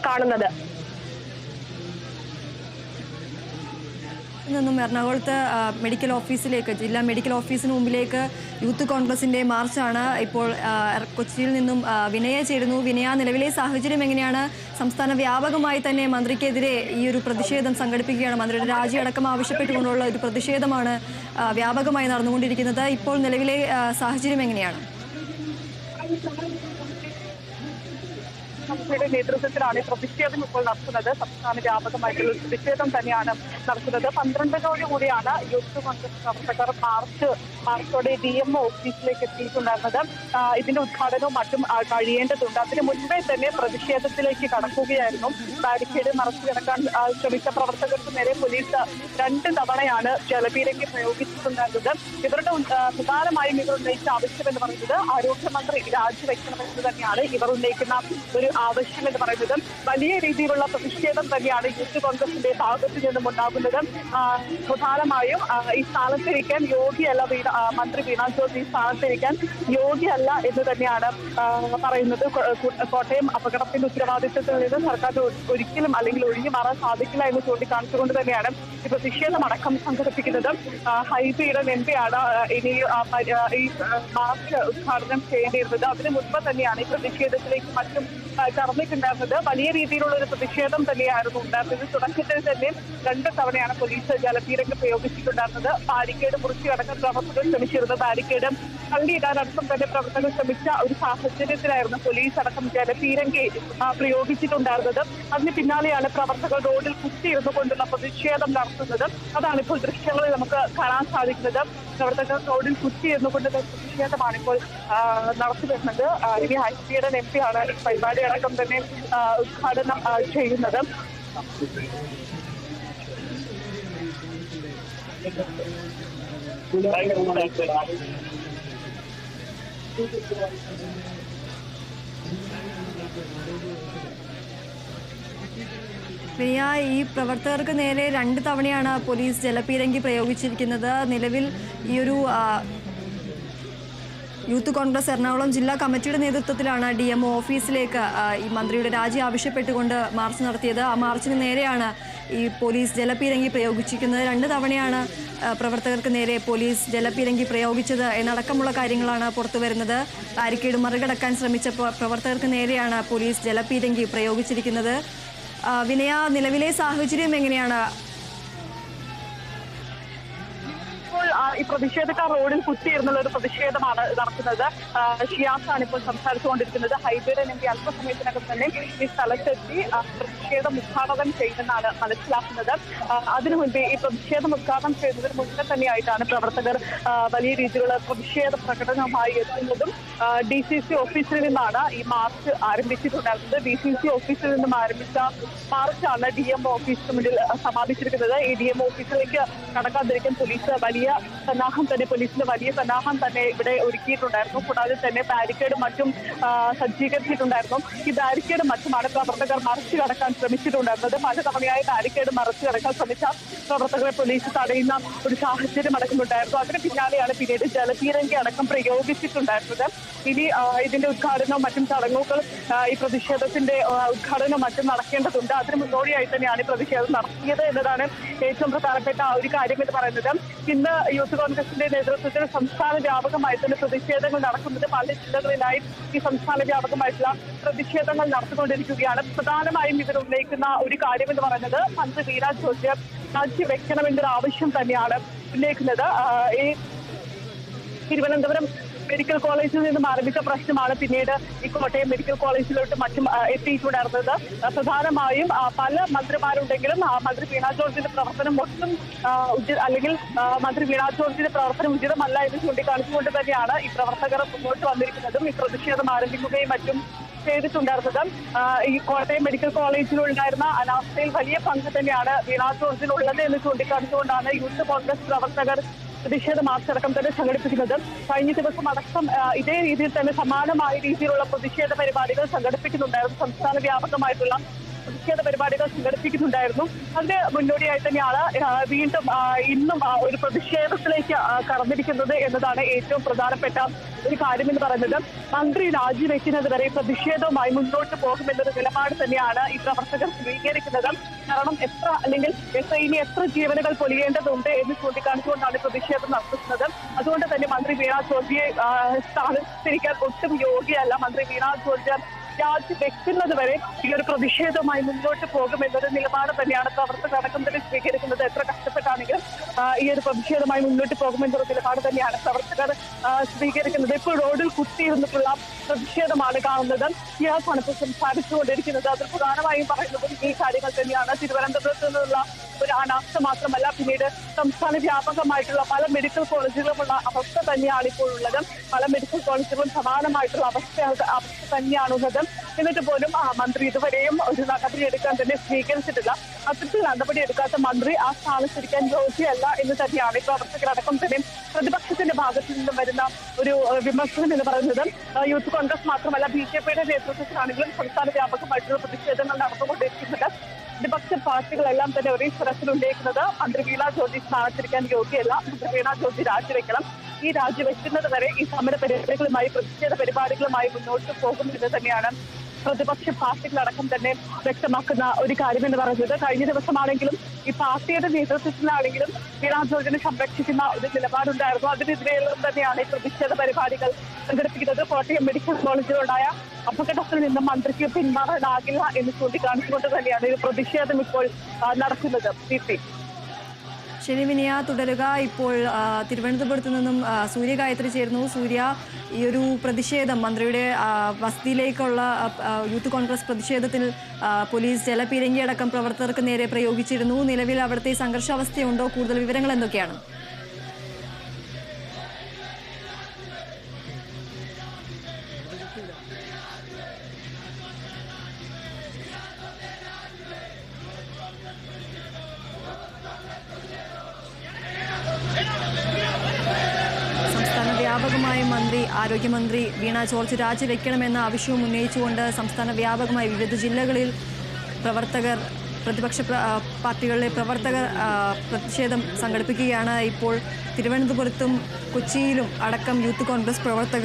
കാണുന്നത്. നിന്നും എറണാകുളത്ത് മെഡിക്കൽ ഓഫീസിലേക്ക്, ജില്ലാ മെഡിക്കൽ ഓഫീസിന് മുമ്പിലേക്ക് യൂത്ത് കോൺഗ്രസിന്റെ മാർച്ചാണ്. ഇപ്പോൾ കൊച്ചിയിൽ നിന്നും വിനയ ചേരുന്നു. വിനയ, നിലവിലെ സാഹചര്യം എങ്ങനെയാണ്? സംസ്ഥാന വ്യാപകമായി തന്നെ മന്ത്രിക്കെതിരെ ഈ ഒരു പ്രതിഷേധം സംഘടിപ്പിക്കുകയാണ്. മന്ത്രിയുടെ രാജി അടക്കം ആവശ്യപ്പെട്ടുകൊണ്ടുള്ള ഒരു പ്രതിഷേധമാണ് വ്യാപകമായി നടന്നുകൊണ്ടിരിക്കുന്നത്. ഇപ്പോൾ നിലവിലെ സാഹചര്യം എങ്ങനെയാണ്? യുടെ നേതൃത്വത്തിലാണ് പ്രതിഷേധം ഇപ്പോൾ നടക്കുന്നത്. സംസ്ഥാന വ്യാപകമായിട്ടുള്ള പ്രതിഷേധം തന്നെയാണ് നടക്കുന്നത്. 12-ഓടുകൂടിയാണ് യൂത്ത് കോൺഗ്രസ് പ്രവർത്തകർ മാർച്ചോടെ DMO ഓഫീസിലേക്ക് എത്തിയിട്ടുണ്ടായിരുന്നത്. ഇതിന്റെ ഉദ്ഘാടനവും മറ്റും കഴിയേണ്ടതുണ്ട്. അതിന് മുൻപേ തന്നെ പ്രതിഷേധത്തിലേക്ക് കടക്കുകയായിരുന്നു. ബാരിക്കേഡ് മറച്ചു കിടക്കാൻ ശ്രമിച്ച പ്രവർത്തകർക്ക് നേരെ പോലീസ് 2 തവണയാണ് ജലപീരങ്കി പ്രയോഗിച്ചിട്ടുണ്ടായിരുന്നത്. ഇവരുടെ പ്രധാനമായും ഇവർ ഉന്നയിച്ച ആവശ്യമെന്ന് പറയുന്നത് ആരോഗ്യമന്ത്രി രാജിവെക്കണമെന്ന് തന്നെയാണ് ഇവർ ഉന്നയിക്കുന്ന ഒരു ആവശ്യം എന്ന് പറയുന്നത്. വലിയ രീതിയിലുള്ള പ്രതിഷേധം തന്നെയാണ് യൂത്ത് കോൺഗ്രസിന്റെ ഭാഗത്തു നിന്നും ഉണ്ടാകുന്നത്. പ്രധാനമായും ഈ സ്ഥാനത്തിരിക്കാൻ യോഗ്യല്ല, മന്ത്രി വീണ ജോർജ് ഈ സ്ഥാനത്തിരിക്കാൻ യോഗ്യല്ല എന്ന് തന്നെയാണ് പറയുന്നത്. കോട്ടയം അപകടത്തിന്റെ ഉത്തരവാദിത്വത്തിൽ നിന്ന് സർക്കാർ ഒരിക്കലും അല്ലെങ്കിൽ ഒഴിഞ്ഞു മാറാൻ സാധിക്കില്ല എന്ന് ചൂണ്ടിക്കാണിച്ചുകൊണ്ട് തന്നെയാണ് ഈ പ്രതിഷേധം അടക്കം സംഘടിപ്പിക്കുന്നത്. ഹൈബിയുടെ MP ആണ് ഇനി ഈ മാർച്ച് ഉദ്ഘാടനം ചെയ്യേണ്ടിയിരുന്നത്. അതിനു മുൻപ് തന്നെയാണ് ഈ പ്രതിഷേധത്തിലേക്ക് മറ്റും കടന്നിട്ടുണ്ടായിരുന്നത്. വലിയ രീതിയിലുള്ള ഒരു പ്രതിഷേധം തന്നെയായിരുന്നു ഉണ്ടായിരുന്നത്. തുടക്കത്തിൽ തന്നെ 2 തവണയാണ് പോലീസ് ജലപീരങ്കി പ്രയോഗിച്ചിട്ടുണ്ടായിരുന്നത്. ബാരിക്കേഡ് മുറിച്ചു കടക്കാൻ പ്രവർത്തകർ ശ്രമിച്ചിരുന്നു. ബാരിക്കേഡ് തള്ളിയിടാനടക്കം തന്നെ പ്രവർത്തകർ ശ്രമിച്ച ഒരു സാഹചര്യത്തിലായിരുന്നു പോലീസ് അടക്കം ജലപീരങ്കി പ്രയോഗിച്ചിട്ടുണ്ടായിരുന്നത്. അതിന് പിന്നാലെയാണ് പ്രവർത്തകർ റോഡിൽ കുത്തിയിരുന്നു കൊണ്ടുള്ള പ്രതിഷേധം നടത്തുന്നത്. അതാണ് ഇപ്പോൾ ദൃശ്യങ്ങളിൽ നമുക്ക് കാണാൻ സാധിക്കുന്നത്. പ്രവർത്തകർ റോഡിൽ കുത്തിയിരുന്നു കൊണ്ടുള്ള പ്രതിഷേധമാണ് ഇപ്പോൾ നടത്തി വരുന്നത്. ഇനി ഹൈബിയുടെ MP ആണ് ഈ പരിപാടി അടക്കം തന്നെ ഉദ്ഘാടനം ചെയ്യുന്നത്. വിനയ, ഈ പ്രവർത്തകർക്ക് നേരെ 2 തവണയാണ് പോലീസ് ജലപീരങ്കി പ്രയോഗിച്ചിരിക്കുന്നത്. നിലവിൽ ഈ ഒരു യൂത്ത് കോൺഗ്രസ് എറണാകുളം ജില്ലാ കമ്മിറ്റിയുടെ നേതൃത്വത്തിലാണ് DMO ഓഫീസിലേക്ക് ഈ മന്ത്രിയുടെ രാജി ആവശ്യപ്പെട്ടുകൊണ്ട് മാർച്ച് നടത്തിയത്. ആ മാർച്ചിന് നേരെയാണ് ഈ പോലീസ് ജലപീരങ്കി പ്രയോഗിച്ചിരിക്കുന്നത്. 2 തവണയാണ് പ്രവർത്തകർക്ക് നേരെ പോലീസ് ജലപീരങ്കി പ്രയോഗിച്ചത് എന്നടക്കമുള്ള കാര്യങ്ങളാണ് പുറത്തു വരുന്നത്. ബാരിക്കേഡ് മറികടക്കാൻ ശ്രമിച്ച പ്രവർത്തകർക്ക് നേരെയാണ് പോലീസ് ജലപീരങ്കി പ്രയോഗിച്ചിരിക്കുന്നത്. വിനയ, നിലവിലെ സാഹചര്യം എങ്ങനെയാണ്? ഈ പ്രതിഷേധക്കാർ റോഡിൽ കുത്തിയിരുന്നുള്ള ഒരു പ്രതിഷേധമാണ് നടക്കുന്നത്. ഷിയാസാണ് ഇപ്പോൾ സംസാരിച്ചുകൊണ്ടിരിക്കുന്നത്. ഹൈബിയുടെ MP അല്പസമയത്തിനകം തന്നെ ഈ സ്ഥലത്തെത്തി പ്രതിഷേധം ഉദ്ഘാടനം ചെയ്യുമെന്നാണ് മനസ്സിലാക്കുന്നത്. അതിനു മുൻപേ ഈ പ്രതിഷേധം ഉദ്ഘാടനം ചെയ്യുന്നതിന് മുന്നേ തന്നെയായിട്ടാണ് പ്രവർത്തകർ വലിയ രീതിയിലുള്ള പ്രതിഷേധ പ്രകടനവുമായി എത്തുന്നതും. DCC ഓഫീസിൽ നിന്നാണ് ഈ മാർച്ച് ആരംഭിച്ചിട്ടുണ്ടായിരുന്നത്. DCC ഓഫീസിൽ നിന്നും ആരംഭിച്ച മാർച്ചാണ് DMO ഓഫീസിന് മുന്നിൽ സമാപിച്ചിരിക്കുന്നത്. ഈ DMO ഓഫീസിലേക്ക് കടക്കാതിരിക്കാൻ പോലീസിന്റെ വലിയ സന്നാഹം തന്നെ ഇവിടെ ഒരുക്കിയിട്ടുണ്ടായിരുന്നു. കൂടാതെ തന്നെ ബാരിക്കേഡ് മറ്റും സജ്ജീകരിച്ചിട്ടുണ്ടായിരുന്നു. ഈ ബാരിക്കേഡ് മറ്റുമാണ് പ്രവർത്തകർ മറിച്ചു കടക്കാൻ ശ്രമിച്ചിട്ടുണ്ടായിരുന്നത്. പലതവണയായി ബാരിക്കേഡ് മറിച്ചു കടക്കാൻ ശ്രമിച്ച പ്രവർത്തകരെ പോലീസ് തടയുന്ന ഒരു സാഹചര്യം അടക്കമുണ്ടായിരുന്നു. അതിന് പിന്നാലെയാണ് പിന്നീട് ജലപീരങ്കി അടക്കം പ്രയോഗിച്ചിട്ടുണ്ടായിരുന്നത്. ഇനി ഇതിന്റെ ഉദ്ഘാടനവും മറ്റും ചടങ്ങുകൾ, ഈ പ്രതിഷേധത്തിന്റെ ഉദ്ഘാടനവും മറ്റും നടക്കേണ്ടതുണ്ട്. അതിന് മുന്നോടിയായി തന്നെയാണ് ഈ പ്രതിഷേധം നടത്തിയത് എന്നതാണ് ഏറ്റവും പ്രധാനപ്പെട്ട ഒരു കാര്യം എന്ന് പറയുന്നത്. ഇന്ന് യൂത്ത് കോൺഗ്രസിന്റെ നേതൃത്വത്തിൽ സംസ്ഥാന വ്യാപകമായി തന്നെ പ്രതിഷേധങ്ങൾ നടക്കുന്നത്. പല ജില്ലകളിലായി ഈ സംസ്ഥാന വ്യാപകമായിട്ടുള്ള പ്രതിഷേധങ്ങൾ നടത്തിക്കൊണ്ടിരിക്കുകയാണ്. പ്രധാനമായും ഇവർ ഉന്നയിക്കുന്ന ഒരു കാര്യം എന്ന് പറയുന്നത് മന്ത്രി വീണ ജോർജ് രാജിവെക്കണമെന്നൊരു ആവശ്യം തന്നെയാണ് ഉന്നയിക്കുന്നത്. ഈ തിരുവനന്തപുരം മെഡിക്കൽ കോളേജിൽ നിന്നും ആരംഭിച്ച പ്രശ്നമാണ് പിന്നീട് ഈ കോട്ടയം മെഡിക്കൽ കോളേജിലോട്ട് മറ്റും എത്തിയിട്ടുണ്ടായിരുന്നത്. പ്രധാനമായും പല മന്ത്രിമാരുണ്ടെങ്കിലും മന്ത്രി വീണ ജോർജിന്റെ പ്രവർത്തനം ഒട്ടും അല്ലെങ്കിൽ മന്ത്രി വീണ ജോർജിന്റെ പ്രവർത്തനം ഉചിതമല്ല എന്ന് ചൂണ്ടിക്കാണിച്ചുകൊണ്ട് തന്നെയാണ് ഈ പ്രവർത്തകർ മുന്നോട്ട് വന്നിരിക്കുന്നതും ഈ പ്രതിഷേധം ആരംഭിക്കുകയും മറ്റും ചെയ്തിട്ടുണ്ടായിരുന്നത്. ഈ കോട്ടയം മെഡിക്കൽ കോളേജിലുണ്ടായിരുന്ന അനാസ്ഥയിൽ വലിയ പങ്ക് തന്നെയാണ് വീണ ജോർജിനുള്ളത് എന്ന് ചൂണ്ടിക്കാണിച്ചുകൊണ്ടാണ് യൂത്ത് കോൺഗ്രസ് പ്രവർത്തകർ പ്രതിഷേധ മാർച്ചടക്കം തന്നെ സംഘടിപ്പിക്കുന്നത്. കഴിഞ്ഞ ദിവസം അടക്കം ഇതേ രീതിയിൽ തന്നെ സമാനമായ രീതിയിലുള്ള പ്രതിഷേധ പരിപാടികൾ സംഘടിപ്പിക്കുന്നുണ്ടായിരുന്നു. സംസ്ഥാന വ്യാപകമായിട്ടുള്ള പ്രതിഷേധ പരിപാടികൾ സംഘടിപ്പിക്കുന്നുണ്ടായിരുന്നു. അതിന് മുന്നോടിയായി തന്നെയാണ് വീണ്ടും ഇന്നും ഒരു പ്രതിഷേധത്തിലേക്ക് കടന്നിരിക്കുന്നത് എന്നതാണ് ഏറ്റവും പ്രധാനപ്പെട്ട ഒരു കാര്യമെന്ന് പറയുന്നത് മന്ത്രി രാജിവെക്കുന്നത് വരെ പ്രതിഷേധവുമായി മുന്നോട്ട് പോകുമെന്നൊരു നിലപാട് തന്നെയാണ് ഈ പ്രവർത്തകർ സ്വീകരിക്കുന്നത്. കാരണം ഇനി എത്ര ജീവനുകൾ പൊലിയേണ്ടതുണ്ട് എന്ന് ചൂണ്ടിക്കാണിച്ചുകൊണ്ടാണ് പ്രതിഷേധം നടത്തുന്നത്. അതുകൊണ്ട് തന്നെ മന്ത്രി വീണ ജോർജിയെ സ്ഥാനത്തിരിക്കാൻ ഒട്ടും യോഗ്യയല്ല. മന്ത്രി വീണ ജോർജ് രാജിവെക്കുന്നത് വരെ ഈ ഒരു പ്രതിഷേധവുമായി മുന്നോട്ട് പോകുമെന്നൊരു നിലപാട് തന്നെയാണ് പ്രവർത്തകർ അടക്കം തന്നെ സ്വീകരിക്കുന്നത്. എത്ര കഷ്ടപ്പെട്ടാണെങ്കിലും ഈ ഒരു പ്രതിഷേധമായി മുന്നോട്ട് പോകുമെന്നൊരു നിലപാട് തന്നെയാണ് പ്രവർത്തകർ സ്വീകരിക്കുന്നത്. ഇപ്പോൾ റോഡിൽ കുത്തിയിരുന്നിട്ടുള്ള പ്രതിഷേധമാണ് കാണുന്നത്. ഇയാൾക്കാണ് ഇപ്പോൾ സംസാരിച്ചുകൊണ്ടിരിക്കുന്നത്. അതിൽ പ്രധാനമായും പറയുന്നത് ഈ കാര്യങ്ങൾ തന്നെയാണ്. തിരുവനന്തപുരത്ത് നിന്നുള്ള ഒരു അനാസ്ഥ മാത്രമല്ല, പിന്നീട് സംസ്ഥാന വ്യാപകമായിട്ടുള്ള പല മെഡിക്കൽ കോളേജുകളുമുള്ള അവസ്ഥ തന്നെയാണ് ഇപ്പോൾ ഉള്ളത്. പല മെഡിക്കൽ കോളേജുകളും സമാനമായിട്ടുള്ള അവസ്ഥ തന്നെയാണുള്ളത്. എന്നിട്ട് പോലും മന്ത്രി ഇതുവരെയും ഒരു നടപടി എടുക്കാൻ തന്നെ സ്വീകരിച്ചിട്ടില്ല. അത്തരത്തിൽ നടപടി എടുക്കാത്ത മന്ത്രി ആ സ്ഥാനത്തിരിക്കാൻ യോഗ്യല്ല എന്ന് തന്നെയാണ് ഈ പ്രവർത്തകരടക്കം തന്നെ പ്രതിപക്ഷത്തിന്റെ ഭാഗത്തു നിന്നും വരുന്ന ഒരു വിമർശനം എന്ന് പറയുന്നത്. യൂത്ത് കോൺഗ്രസ് മാത്രമല്ല, BJPയുടെ നേതൃത്വത്തിലാണെങ്കിലും സംസ്ഥാന വ്യാപകമായിട്ടുള്ള പ്രതിഷേധങ്ങൾ നടന്നുകൊണ്ടിരിക്കുന്നത്. പ്രതിപക്ഷ പാർട്ടികളെല്ലാം തന്നെ ഒരേ സ്വരത്തിൽ ഉന്നയിക്കുന്നത് മന്ത്രി വീണ ജോർജി സ്ഥാനത്തിരിക്കാൻ യോഗ്യല്ല, മന്ത്രി വീണ ജോർജി രാജിവെക്കണം. ഈ രാജിവെക്കുന്നത് വരെ ഈ സമര പരിപാടികളുമായി പ്രതിഷേധ പരിപാടികളുമായി മുന്നോട്ട് പോകുമെന്ന് തന്നെയാണ് പ്രതിപക്ഷ പാർട്ടികളടക്കം തന്നെ വ്യക്തമാക്കുന്ന ഒരു കാര്യമെന്ന് പറയുന്നത്. കഴിഞ്ഞ ദിവസമാണെങ്കിലും ഈ പാർട്ടിയുടെ നേതൃത്വത്തിലാണെങ്കിലും വീണ ജോർജിനെ സംരക്ഷിക്കുന്ന ഒരു നിലപാടുണ്ടായിരുന്നു. അതിനെതിരെയെല്ലാം തന്നെയാണ് ഈ പ്രതിഷേധ പരിപാടികൾ സംഘടിപ്പിക്കുന്നത്. കോട്ടയം മെഡിക്കൽ കോളേജിലുണ്ടായ അപകടത്തിൽ നിന്നും മന്ത്രിക്ക് പിന്മാറാനാകില്ല എന്ന് ചൂണ്ടിക്കാണിച്ചുകൊണ്ട് തന്നെയാണ് ഈ പ്രതിഷേധം ഇപ്പോൾ നടക്കുന്നത്. ശരി വിനയ, തുടരുക. ഇപ്പോൾ തിരുവനന്തപുരത്ത് നിന്നും സൂര്യ ഗായത്രി ചേരുന്നു. സൂര്യ, ഈ ഒരു പ്രതിഷേധം മന്ത്രിയുടെ വസതിയിലേക്കുള്ള യൂത്ത് കോൺഗ്രസ് പ്രതിഷേധത്തിൽ പോലീസ് ജലപീരങ്കി അടക്കം പ്രവർത്തകർക്ക് നേരെ പ്രയോഗിച്ചിരുന്നു. നിലവിൽ അവിടുത്തെ സംഘർഷാവസ്ഥയുണ്ടോ? കൂടുതൽ വിവരങ്ങൾ എന്തൊക്കെയാണ്? വ്യാപകമായി ആരോഗ്യമന്ത്രി വീണ ജോർജ് രാജിവെക്കണമെന്ന ആവശ്യവും ഉന്നയിച്ചുകൊണ്ട് സംസ്ഥാന വ്യാപകമായി വിവിധ ജില്ലകളിൽ പ്രതിപക്ഷ പാർട്ടികളിലെ പ്രവർത്തകർ പ്രതിഷേധം സംഘടിപ്പിക്കുകയാണ്. ഇപ്പോൾ തിരുവനന്തപുരത്തും കൊച്ചിയിലും അടക്കം യൂത്ത് കോൺഗ്രസ് പ്രവർത്തകർ